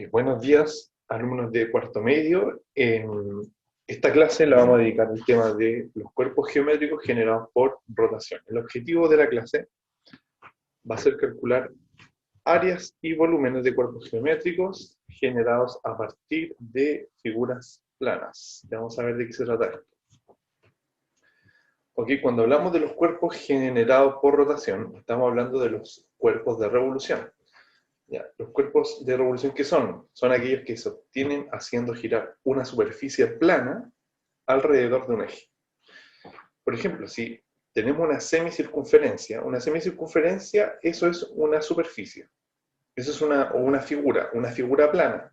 Buenos días, alumnos de cuarto medio. En esta clase la vamos a dedicar al tema de los cuerpos geométricos generados por rotación. El objetivo de la clase va a ser calcular áreas y volúmenes de cuerpos geométricos generados a partir de figuras planas. Ya vamos a ver de qué se trata esto. Cuando hablamos de los cuerpos generados por rotación, estamos hablando de los cuerpos de revolución. Ya, los cuerpos de revolución, ¿qué son? Son aquellos que se obtienen haciendo girar una superficie plana alrededor de un eje. Por ejemplo, si tenemos una semicircunferencia, eso es una superficie. Eso es una figura plana.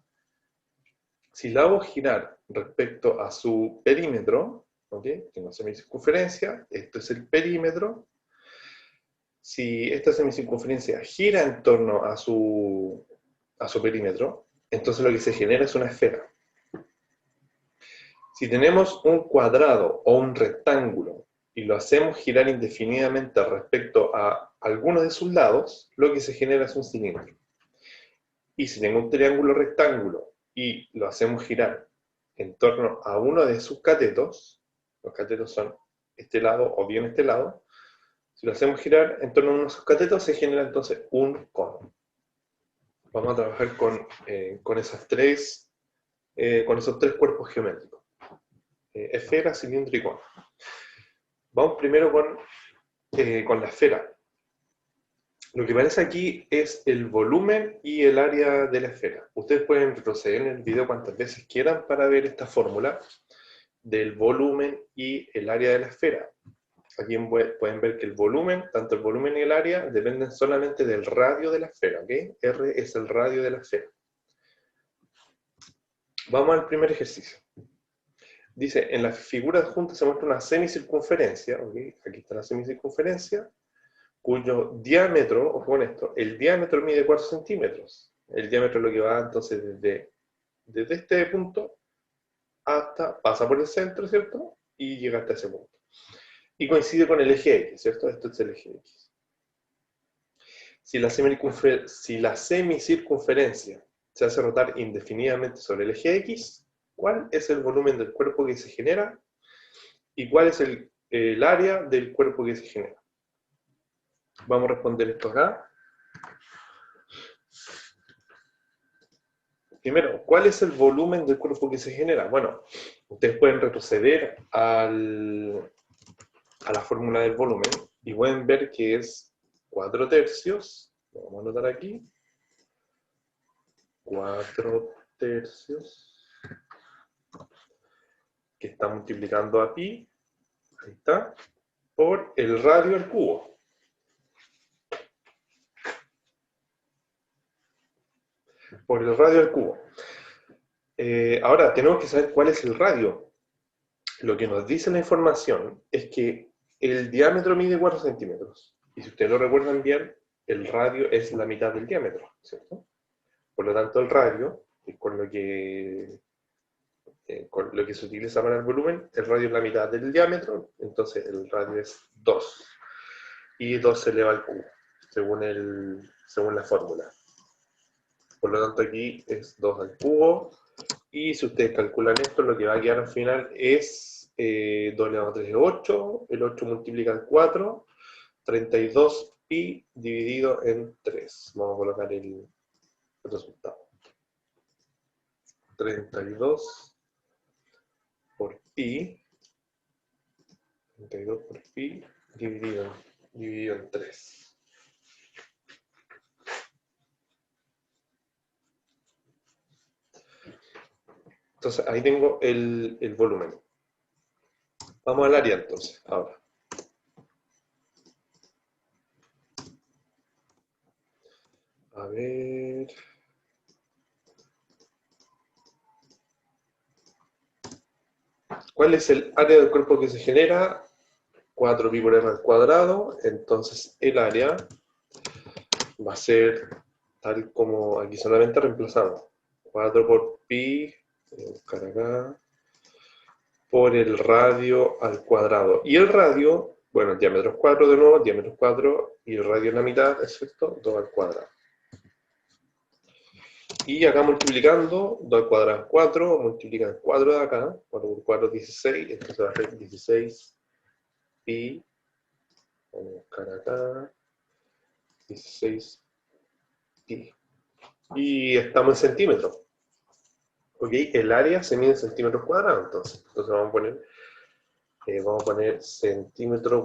Si la hago girar respecto a su perímetro, ¿okay? Tengo semicircunferencia, esto es el perímetro. Si esta semicircunferencia gira en torno a su perímetro, entonces lo que se genera es una esfera. Si tenemos un cuadrado o un rectángulo y lo hacemos girar indefinidamente respecto a alguno de sus lados, lo que se genera es un cilindro. Y si tengo un triángulo rectángulo y lo hacemos girar en torno a uno de sus catetos, los catetos son este lado o bien este lado, si lo hacemos girar en torno a uno de sus catetos, se genera entonces un cono. Vamos a trabajar con esos tres cuerpos geométricos. Esfera, cilindro y cono. Vamos primero con la esfera. Lo que aparece aquí es el volumen y el área de la esfera. Ustedes pueden retroceder en el video cuantas veces quieran para ver esta fórmula del volumen y el área de la esfera. Aquí pueden ver que el volumen, tanto el volumen y el área, dependen solamente del radio de la esfera, ¿ok? R es el radio de la esfera. Vamos al primer ejercicio. Dice, en la figura adjunta se muestra una semicircunferencia, ¿ok? Aquí está la semicircunferencia, cuyo diámetro, ojo con esto, el diámetro mide 4 centímetros. El diámetro es lo que va entonces desde este punto hasta, pasa por el centro, ¿cierto? Y llega hasta ese punto. Y coincide con el eje X, ¿cierto? Esto es el eje X. Si la semicircunferencia se hace rotar indefinidamente sobre el eje X, ¿cuál es el volumen del cuerpo que se genera? ¿Y cuál es el área del cuerpo que se genera? Vamos a responder esto acá. Primero, ¿cuál es el volumen del cuerpo que se genera? Bueno, ustedes pueden retroceder a la fórmula del volumen y pueden ver que es 4 tercios. Lo vamos a anotar aquí. 4 tercios. Que está multiplicando a pi. Ahí está. Por el radio al cubo. Por el radio al cubo. Ahora, tenemos que saber cuál es el radio. Lo que nos dice la información es que el diámetro mide 4 centímetros. Y si ustedes lo recuerdan bien, el radio es la mitad del diámetro, ¿cierto? Por lo tanto, el radio, con lo que se utiliza para el volumen, el radio es la mitad del diámetro, entonces el radio es 2. Y 2 se eleva al cubo, según la fórmula. Por lo tanto, aquí es 2 al cubo. Y si ustedes calculan esto, lo que va a quedar al final es 2 elevado a 3 es 8, el 8 multiplica el 4, 32 pi dividido en 3. Vamos a colocar el resultado. 32 por pi, 32 por pi dividido en 3. Entonces, ahí tengo el volumen. Vamos al área entonces, ahora. A ver. ¿Cuál es el área del cuerpo que se genera? 4 pi por r al cuadrado. Entonces, el área va a ser tal como aquí solamente reemplazado. 4 por pi, voy a buscar acá, por el radio al cuadrado. Y el radio, bueno, el diámetro es 4 de nuevo, diámetro es 4, y el radio es la mitad, ¿es cierto? 2 al cuadrado. Y acá multiplicando, 2 al cuadrado es 4, multiplican 4 de acá, 4 por 4 es 16, entonces va a ser 16 pi, vamos a buscar acá, 16 pi. Y estamos en centímetros. Ok, el área se mide en centímetros cuadrados, entonces vamos a poner centímetros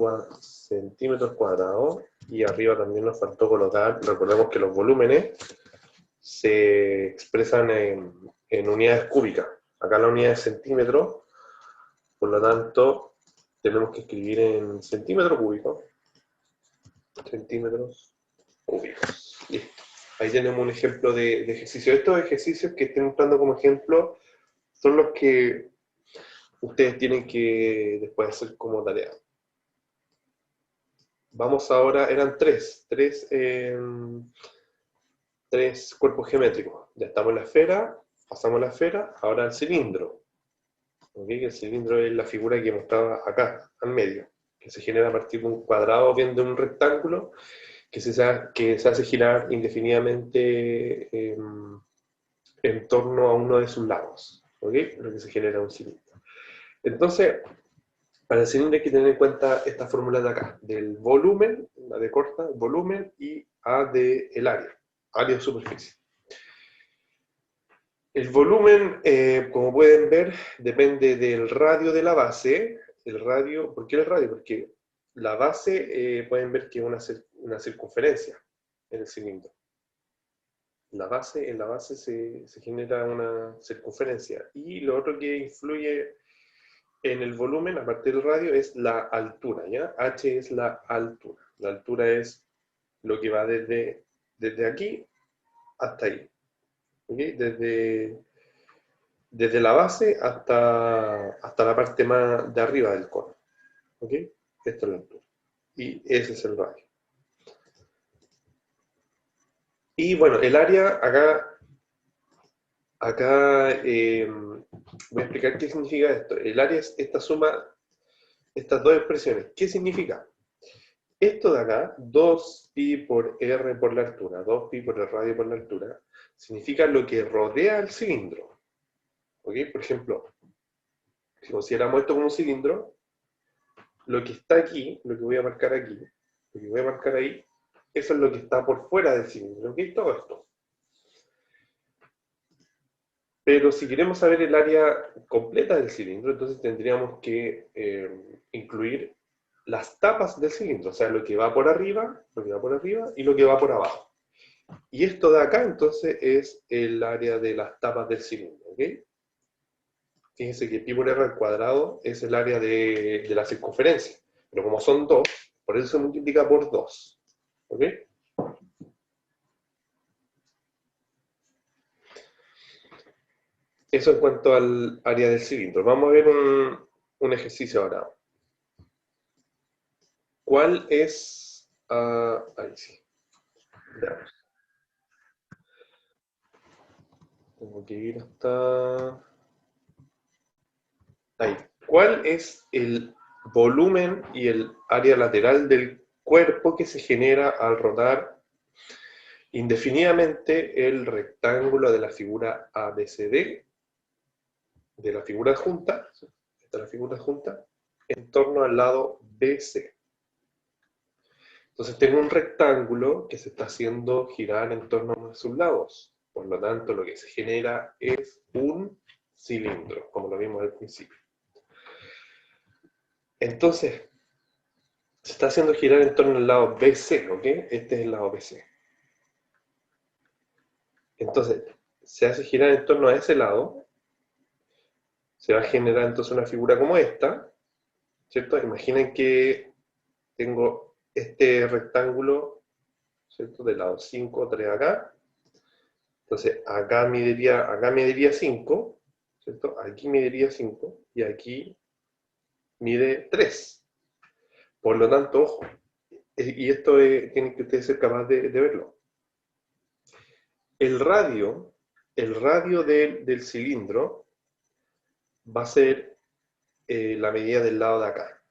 cuadrados, y arriba también nos faltó colocar, recordemos que los volúmenes se expresan en unidades cúbicas. Acá la unidad es centímetro, por lo tanto tenemos que escribir en centímetros cúbicos. Centímetros cúbicos. Listo. Ahí tenemos un ejemplo de ejercicio. Estos ejercicios que estoy mostrando como ejemplo son los que ustedes tienen que después hacer como tarea. Vamos ahora, eran tres cuerpos geométricos. Ya estamos en la esfera, pasamos la esfera, ahora el cilindro. ¿Okay? El cilindro es la figura que mostraba acá, al medio, que se genera a partir de un cuadrado o bien de un rectángulo que se hace girar indefinidamente en torno a uno de sus lados. ¿Okay? Lo que se genera un cilindro. Entonces, para el cilindro hay que tener en cuenta esta fórmula de acá, del volumen, la de corta, volumen, y A de el área de superficie. El volumen, como pueden ver, depende del radio de la base. El radio, ¿por qué el radio? Porque la base, pueden ver que es una circunferencia en el cilindro. En la base se genera una circunferencia. Y lo otro que influye en el volumen, aparte del radio, es la altura, ¿ya? H es la altura. La altura es lo que va desde aquí hasta ahí. ¿Okay? Desde la base hasta la parte más de arriba del cono. ¿Ok? Esta es la altura. Y ese es el radio. Y bueno, el área, acá voy a explicar qué significa esto. El área es esta suma, estas dos expresiones. ¿Qué significa? Esto de acá, 2pi por r por la altura, 2pi por el radio por la altura, significa lo que rodea el cilindro. ¿Ok? Por ejemplo, si consideramos esto como un cilindro, lo que está aquí, lo que voy a marcar aquí, lo que voy a marcar ahí, eso es lo que está por fuera del cilindro, ¿ok? Todo esto. Pero si queremos saber el área completa del cilindro, entonces tendríamos que incluir las tapas del cilindro, o sea, lo que va por arriba, y lo que va por abajo. Y esto de acá, entonces, es el área de las tapas del cilindro, ¿ok? Fíjense que pi por r al cuadrado es el área de la circunferencia, pero como son 2, por eso se multiplica por 2, ¿ok? Eso en cuanto al área del cilindro. Vamos a ver un ejercicio ahora. ¿Cuál es... ahí sí. Veamos. Tengo que ir hasta... ahí. ¿Cuál es el volumen y el área lateral del cuerpo que se genera al rotar indefinidamente el rectángulo de la figura ABCD, de la figura adjunta, esta es la figura adjunta, en torno al lado BC? Entonces tengo un rectángulo que se está haciendo girar en torno a sus lados. Por lo tanto, lo que se genera es un cilindro, como lo vimos al principio. Entonces, se está haciendo girar en torno al lado BC, ¿ok? Este es el lado BC. Entonces, se hace girar en torno a ese lado, se va a generar entonces una figura como esta, ¿cierto? Imaginen que tengo este rectángulo, ¿cierto? Del lado 5, 3 acá. Entonces, acá mediría 5, ¿cierto? Aquí mediría 5 y aquí mide 3. Por lo tanto, ojo, y esto tienen que ustedes ser capaces de verlo. El radio del cilindro va a ser la medida del lado de acá.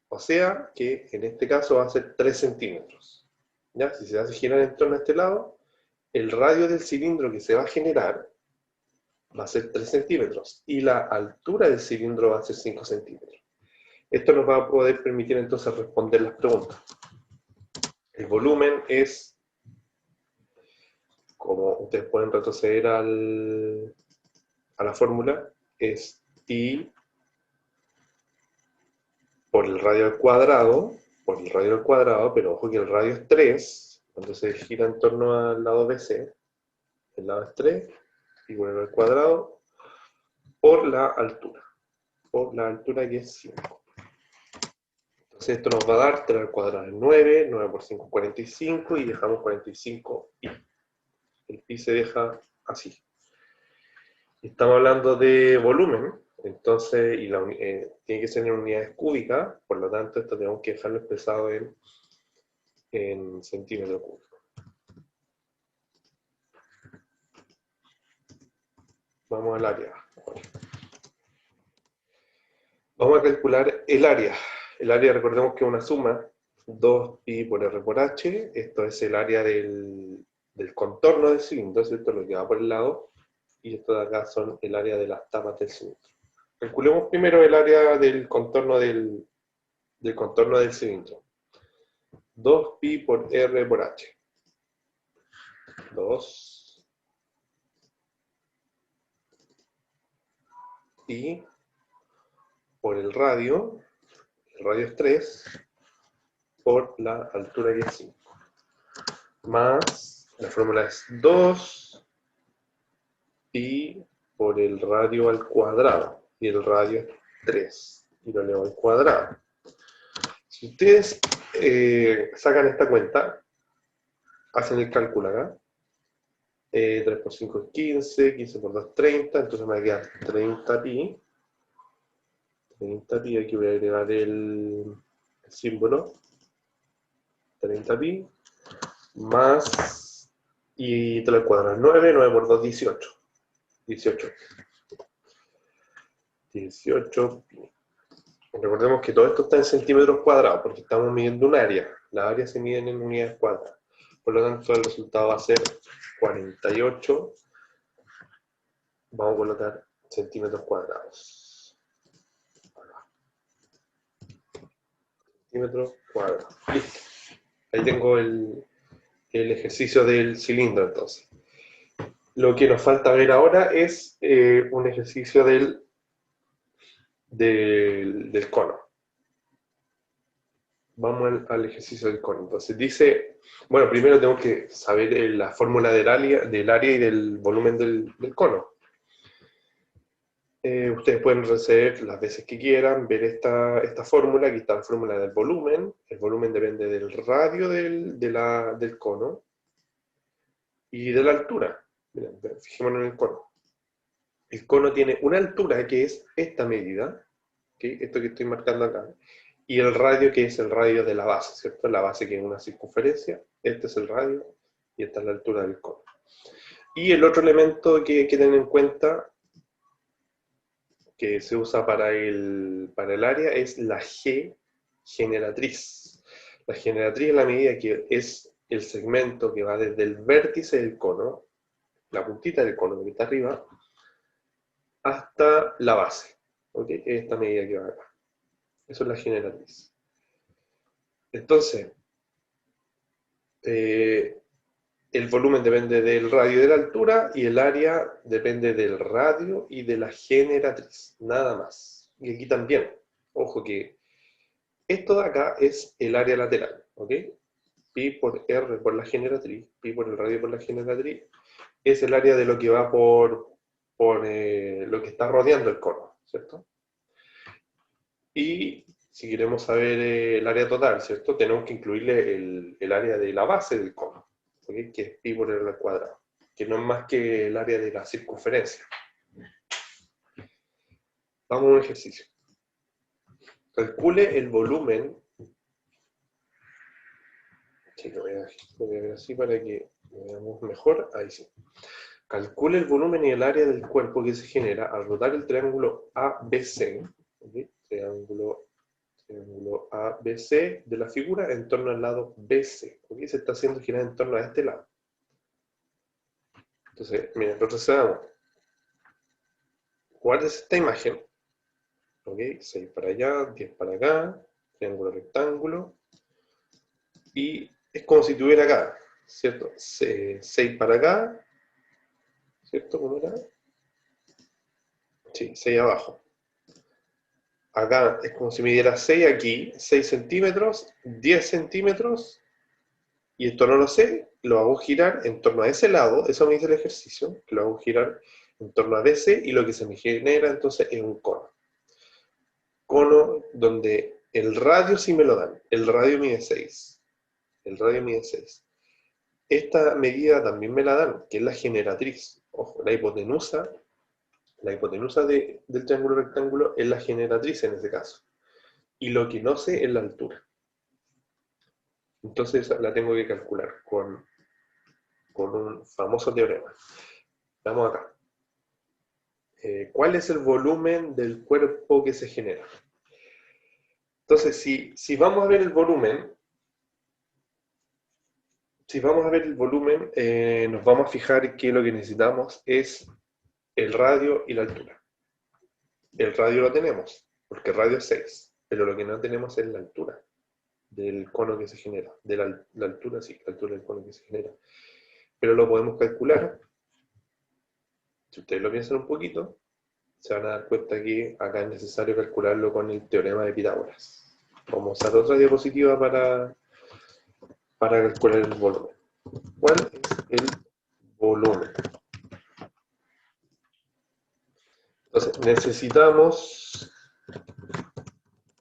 O sea que en este caso va a ser 3 centímetros. ¿Ya? Si se hace girar en torno a este lado, el radio del cilindro que se va a generar va a ser 3 centímetros y la altura del cilindro va a ser 5 centímetros. Esto nos va a poder permitir entonces responder las preguntas. El volumen es, como ustedes pueden retroceder a la fórmula, es I por el radio al cuadrado, pero ojo que el radio es 3, entonces gira en torno al lado BC, el lado es 3, y vuelve al cuadrado, por la altura que es 5. Entonces esto nos va a dar 3 al cuadrado es 9, 9 por 5 45, y dejamos 45 pi. El pi se deja así. Estamos hablando de volumen, entonces, y tiene que ser en unidades cúbicas, por lo tanto esto tenemos que dejarlo expresado en centímetros cúbicos. Vamos al área. Vamos a calcular el área. El área, recordemos que es una suma, 2pi por r por h, esto es el área del contorno del cilindro, ¿cierto? Lo que va por el lado, y esto de acá son el área de las tapas del cilindro. Calculemos primero el área del contorno del cilindro. 2pi por r por h. 2 pi por el radio es 3, por la altura que es 5. Más, la fórmula es 2 pi por el radio al cuadrado, y el radio es 3, y lo elevo al cuadrado. Si ustedes sacan esta cuenta, hacen el cálculo acá, 3 por 5 es 15, 15 por 2 es 30, entonces me va a quedar 30 pi, aquí voy a agregar el símbolo, 30 pi, más, y 3 al cuadrado es 9, 9 por 2 18, 18 pi. Recordemos que todo esto está en centímetros cuadrados, porque estamos midiendo un área. Las áreas se miden en unidades cuadradas. Por lo tanto, el resultado va a ser 48. Vamos a colocar centímetros cuadrados. Centímetros cuadrados. Listo. Ahí tengo el ejercicio del cilindro, entonces. Lo que nos falta ver ahora es un ejercicio del cono. Vamos al ejercicio del cono. Entonces dice, bueno, primero tengo que saber la fórmula del área y del volumen del cono. Ustedes pueden receder las veces que quieran, ver esta fórmula. Aquí está la fórmula del volumen. El volumen depende del radio del cono y de la altura. Miren, fijémonos en el cono. El cono tiene una altura que es esta medida, ¿okay? Esto que estoy marcando acá, y el radio que es el radio de la base, ¿cierto? La base que es una circunferencia, este es el radio y esta es la altura del cono. Y el otro elemento que hay que tener en cuenta, que se usa para el área, es la G generatriz. La generatriz es la medida que es el segmento que va desde el vértice del cono, la puntita del cono que está arriba, hasta la base. ¿Okay? Esta medida que va acá. Eso es la generatriz. Entonces, el volumen depende del radio y de la altura, y el área depende del radio y de la generatriz, nada más. Y aquí también, ojo que esto de acá es el área lateral, ¿ok? Pi por R por la generatriz, pi por el radio por la generatriz, es el área de lo que va por lo que está rodeando el cono, ¿cierto? Y si queremos saber el área total, ¿cierto? Tenemos que incluirle el área de la base del cono, ¿okay? Que es pi por r al cuadrado, que no es más que el área de la circunferencia. Vamos a un ejercicio. Calcule el volumen. Sí, lo voy a ver así para que lo veamos mejor. Ahí sí. Calcule el volumen y el área del cuerpo que se genera al rotar el triángulo ABC, ¿okay? Triángulo ABC de la figura en torno al lado BC, porque se está haciendo girar en torno a este lado. Entonces, miren, retrocedamos. ¿Cuál es esta imagen? Ok, 6 para allá, 10 para acá, triángulo, rectángulo. Y es como si tuviera acá, ¿cierto? 6 para acá, ¿cierto? ¿Cómo era? Sí, 6 abajo. Acá es como si me diera 6 aquí, 6 centímetros, 10 centímetros, y esto no lo sé, lo hago girar en torno a ese lado, eso me dice el ejercicio, que lo hago girar en torno a DC, y lo que se me genera entonces es un cono. Cono donde el radio sí me lo dan, el radio mide 6. El radio mide 6. Esta medida también me la dan, que es la generatriz. Ojo, la hipotenusa del triángulo rectángulo es la generatriz en ese caso. Y lo que no sé es la altura. Entonces la tengo que calcular con un famoso teorema. Vamos acá. ¿Cuál es el volumen del cuerpo que se genera? Entonces, si vamos a ver el volumen, nos vamos a fijar que lo que necesitamos es el radio y la altura. El radio lo tenemos, porque el radio es 6, pero lo que no tenemos es la altura del cono que se genera. De la altura, sí, la altura del cono que se genera. Pero lo podemos calcular. Si ustedes lo piensan un poquito, se van a dar cuenta que acá es necesario calcularlo con el teorema de Pitágoras. Vamos a usar otra diapositiva para calcular el volumen. ¿Cuál es el volumen? Entonces, necesitamos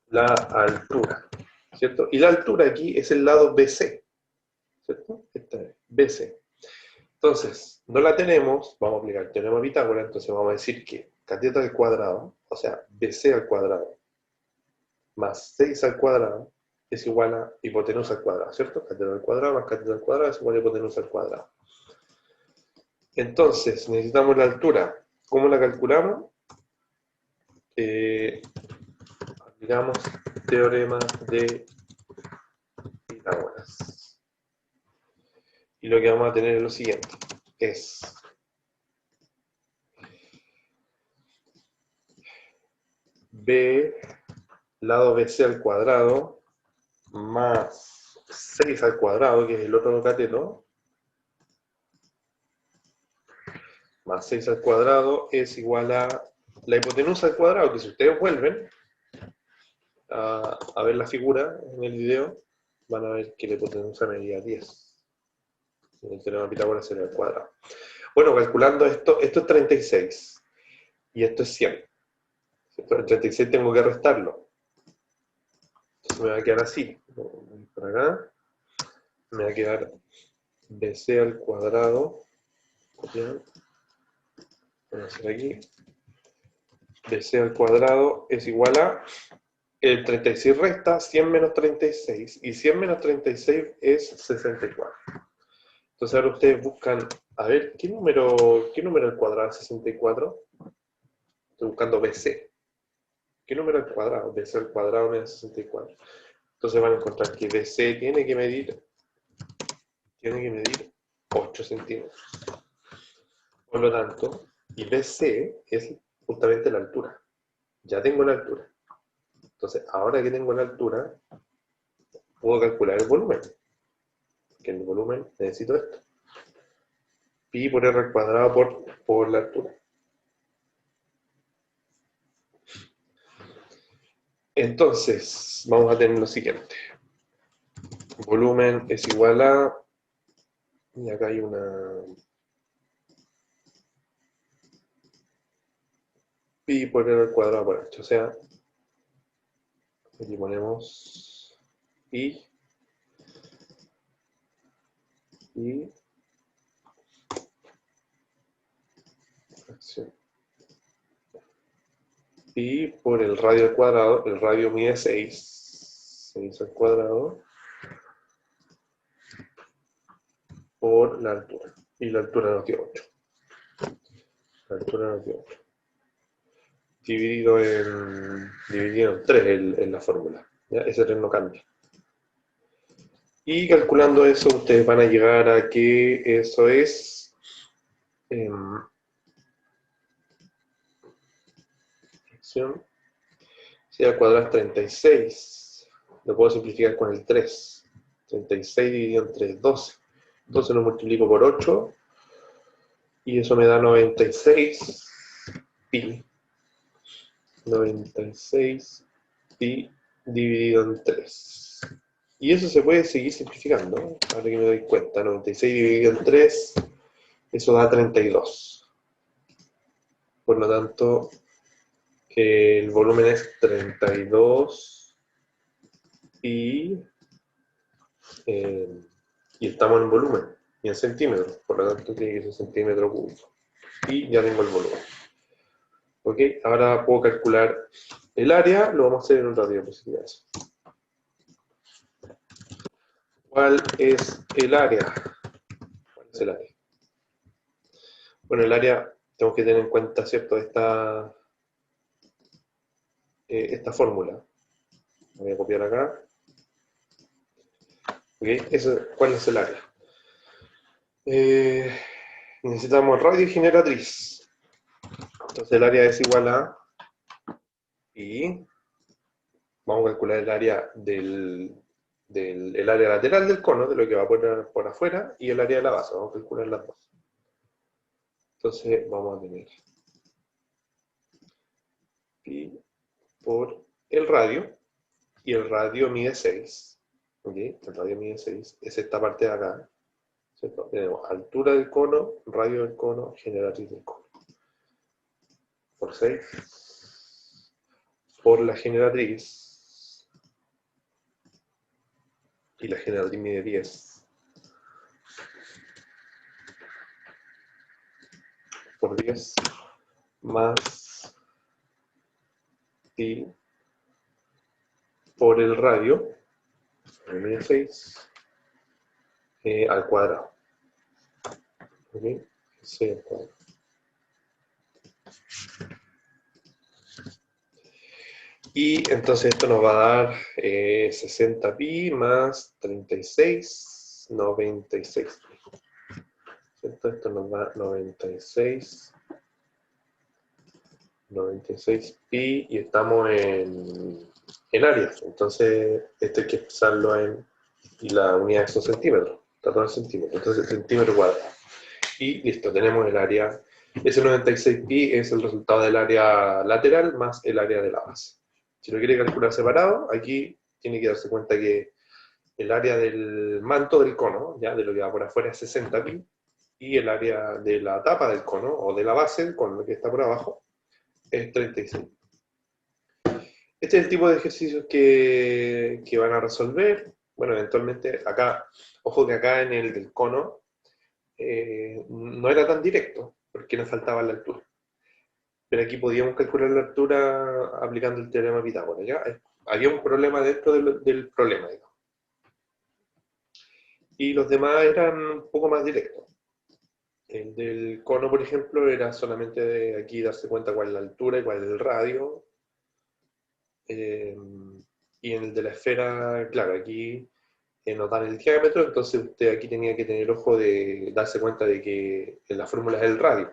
la altura, ¿cierto? Y la altura aquí es el lado BC, ¿cierto? Esta es BC. Entonces, no la tenemos, vamos a aplicar el teorema de Pitágoras, entonces vamos a decir que cateto al cuadrado, o sea, BC al cuadrado, más 6 al cuadrado, es igual a hipotenusa al cuadrado, ¿cierto? Cateto al cuadrado más cateto al cuadrado es igual a hipotenusa al cuadrado. Entonces, necesitamos la altura. ¿Cómo la calculamos? Aplicamos teorema de Pitágoras. Y lo que vamos a tener es lo siguiente, es B lado BC al cuadrado más 6 al cuadrado, que es el otro cateto, más 6 al cuadrado es igual a la hipotenusa al cuadrado, que si ustedes vuelven a ver la figura en el video, van a ver que la hipotenusa medía 10. En el teorema de Pitágoras sería el cuadrado. Bueno, calculando esto es 36 y esto es 100. El 36 tengo que restarlo. Entonces me va a quedar así. Por acá me va a quedar BC al cuadrado. Bien. Voy a hacer aquí. BC al cuadrado es igual a el 36 resta 100 menos 36 y 100 menos 36 es 64. Entonces ahora ustedes buscan, a ver, ¿qué número al cuadrado es 64? Estoy buscando BC. ¿Qué número al cuadrado? BC al cuadrado menos 64. Entonces van a encontrar que BC tiene que medir 8 centímetros. Por lo tanto, y BC es justamente la altura. Ya tengo la altura. Entonces, ahora que tengo la altura, puedo calcular el volumen. Que el volumen necesito esto. Pi por R al cuadrado por la altura. Entonces, vamos a tener lo siguiente. Volumen es igual a... Y acá hay una... Pi por R al cuadrado por H. O sea, aquí ponemos pi y fracción. Pi por el radio al cuadrado, el radio mide 6 al cuadrado, por la altura. Y la altura nos dio 8. La altura nos dio 8. Dividido en 3 en la fórmula. ¿Ya? Ese 3 no cambia. Y calculando eso, ustedes van a llegar a que eso es fracción. Si al cuadrado es 36, lo puedo simplificar con el 3. 36 dividido entre 12. 12 lo multiplico por 8 y eso me da 96 pi. 96 pi dividido en 3. Y eso se puede seguir simplificando, ahora que me doy cuenta. 96 dividido en 3, eso da 32. Por lo tanto, el volumen es 32 pi, y estamos en volumen, y en centímetros, por lo tanto tiene que ser centímetro cúbico. Y ya tengo el volumen. Ok, ahora puedo calcular el área, lo vamos a hacer en otra diapositiva. ¿Cuál es el área? ¿Cuál es el área? Bueno, el área, tengo que tener en cuenta, ¿cierto?, esta fórmula. Voy a copiar acá. Okay. ¿Cuál es el área? Necesitamos radio generatriz. Entonces el área es igual a pi. Vamos a calcular el área el área lateral del cono, de lo que va por afuera, y el área de la base. Vamos a calcular las dos. Entonces vamos a tener pi por el radio, y el radio mide 6. ¿Okay? El radio mide 6. Es esta parte de acá. ¿Cierto? Tenemos altura del cono, radio del cono, generatriz del cono. Por 6. Por la generatriz. Y la generatriz mide 10. Por 10 más pi por el radio, mide 6, al cuadrado. ¿Okay? 6 al cuadrado. Y entonces esto nos va a dar 60 pi más 36, 96 pi. ¿Cierto? Esto nos da 96 pi y estamos en áreas. Entonces esto hay que expresarlo y la unidad son centímetros. Está todo en centímetros. Entonces centímetro cuadrado. Y listo, tenemos el área. Ese 96 pi es el resultado del área lateral más el área de la base. Si lo quiere calcular separado, aquí tiene que darse cuenta que el área del manto del cono, ya de lo que va por afuera, es 60 pi, y el área de la tapa del cono, o de la base del cono, que está por abajo, es 36. Este es el tipo de ejercicios que van a resolver. Bueno, eventualmente acá, ojo que acá en el del cono, no era tan directo, porque nos faltaba la altura. Pero aquí podíamos calcular la altura aplicando el teorema de Pitágoras. ¿Ya? Había un problema dentro del problema, digamos. Y los demás eran un poco más directos. El del cono, por ejemplo, era solamente de aquí darse cuenta cuál es la altura y cuál es el radio. Y en el de la esfera, claro, aquí nos dan el diámetro, entonces usted aquí tenía que tener ojo de darse cuenta de que en la fórmula es el radio.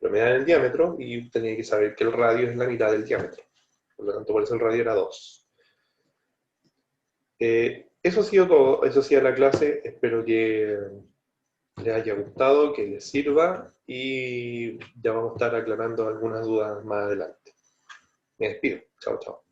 Pero me dan el diámetro y usted tiene que saber que el radio es la mitad del diámetro. Por lo tanto, por eso el radio era 2. Eso ha sido todo, eso ha sido la clase. Espero que les haya gustado, que les sirva y ya vamos a estar aclarando algunas dudas más adelante. Me despido. Chao, chao.